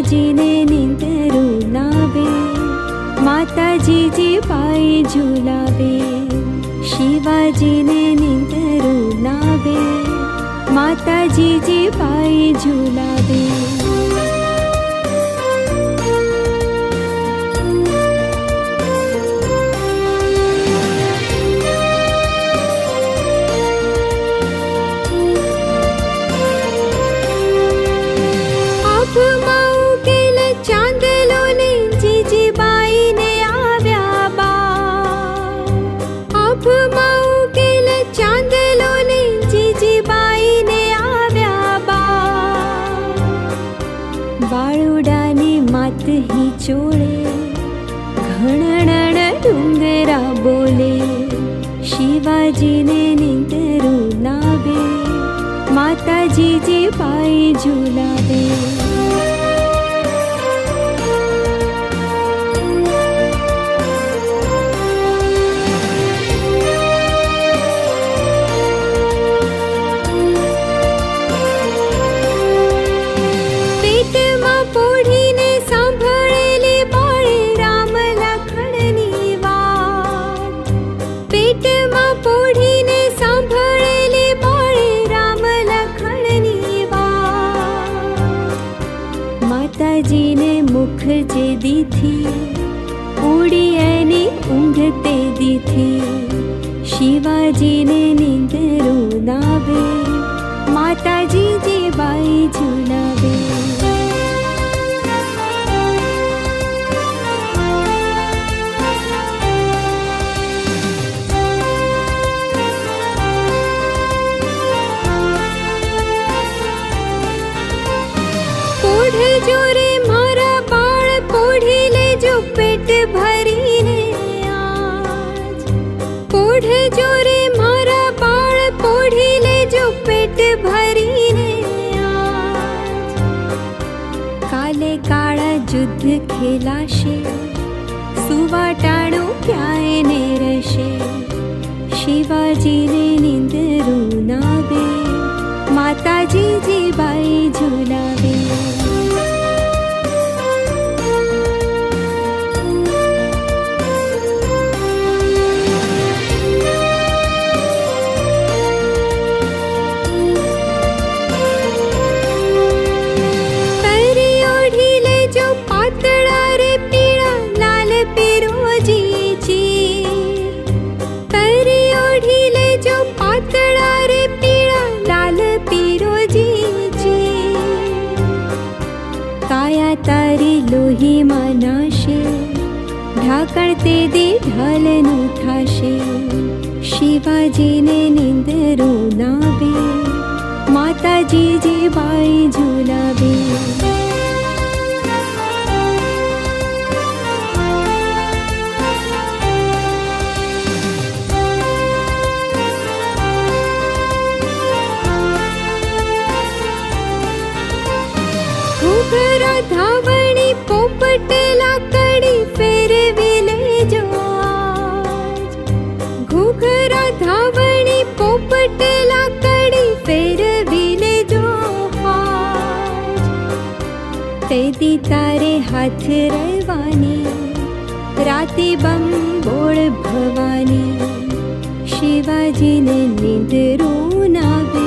શિવાજીને નીંદરું નાવે, માતાજી જીબાઈ ઝુલાવે. શિવાજીને નીંદરું નાવે, માતાજી જીબાઈ ઝુલાવે. વાળુડાની માત હિચોળે ઘણણ ડુંગરા બોલે. શિવાજીને નીંદરું નાવે, માતાજી જીબાઈ ઝુલાવે. માતાજીને મુખ જે દીથી, ઉડી એની ઊંઘ તે દીથી. શિવાજીને નીંદરું નાવે, માતાજી જીબાઈ ઝુલાવે. પોઢજો રે મારા બાળ, પોઢી લેજો પેટ ભરીને આજ. પોઢજો રે મારા બાળ, પોઢી લેજો પેટ ભરીને આજ. કાલે કાળા યુદ્ધ ખેલાશે, સુવાટાણું ક્યાંય ને રહેશે. શિવાજીને નીંદરું નાવે, માતાજી જીબાઈ ઝુલાવે. કાયા તારી લોહીમાં નાશે, ઢાંકણ તે દી ઢાલનું થાશે. શિવાજીને નીંદરું નાવે, માતાજી જીબાઈ ઝુલાવે. ઘૂઘરા ધાવણી પોપટ લાકડી ફેરવી લેજો આજ. ઘૂઘરા ધાવણી પોપટ લાકડી ફેરવી લેજો આજ. તેદી તારે હાથ રહેવાની, રાતે બંબોળ ભવાની. શિવાજીને નીંદરું નાવે,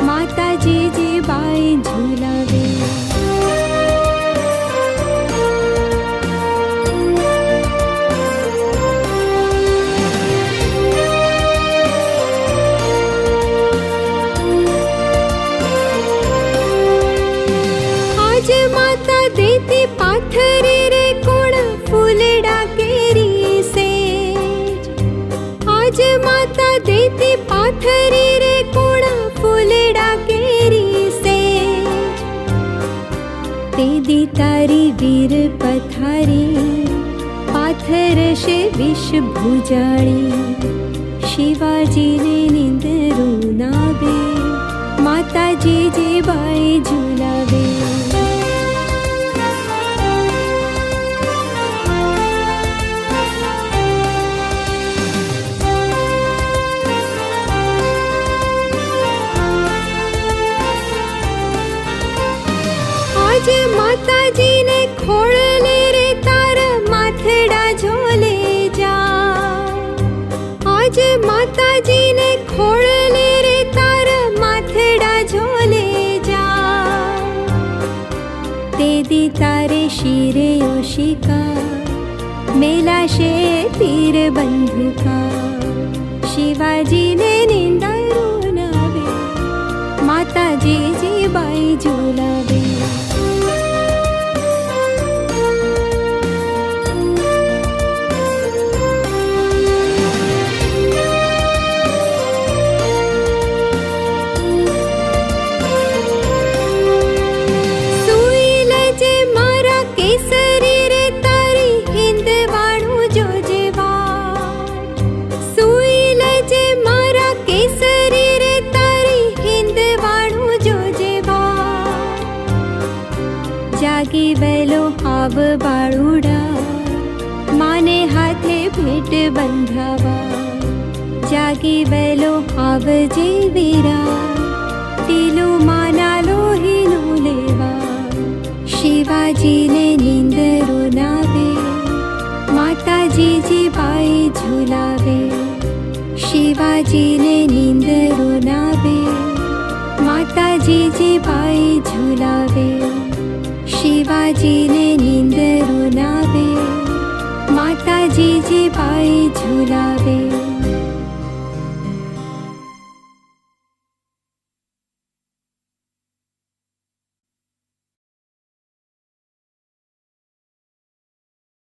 માતાજી જીબાઈ ઝુલાવે. માતા દેતી પાથરે રે કોણ ફૂલડા કેરી સેજ. આજ માતા દેતી પાથરે રે કોણ ફૂલડા કેરી સેજ. તેદી તારી વીર પથારી, પાથરશે વિષ ભુજાળી. શિવાજીને નીંદરું નાવે, માતાજી જીબાઈ ઝુલાવે. આજ માતા मूषिका मेलाशे तीर बंधुका शिवाजीने निंदारून आवे माताजी जीबाई झुलावे जागी वेलो हाव बाळुडा माने हाथे भेट बंधावा जागी वेलो हाव जेवीरा टीलू माना लोहीनु लेवा शिवाजीने निंदरून आवे माताजी जीबाई झुलावे शिवाजीने निंदरून आवे माताजी जीबाई झुलावे शिवाजीने निंदरून आवे माताजी जीबाई झुलावे।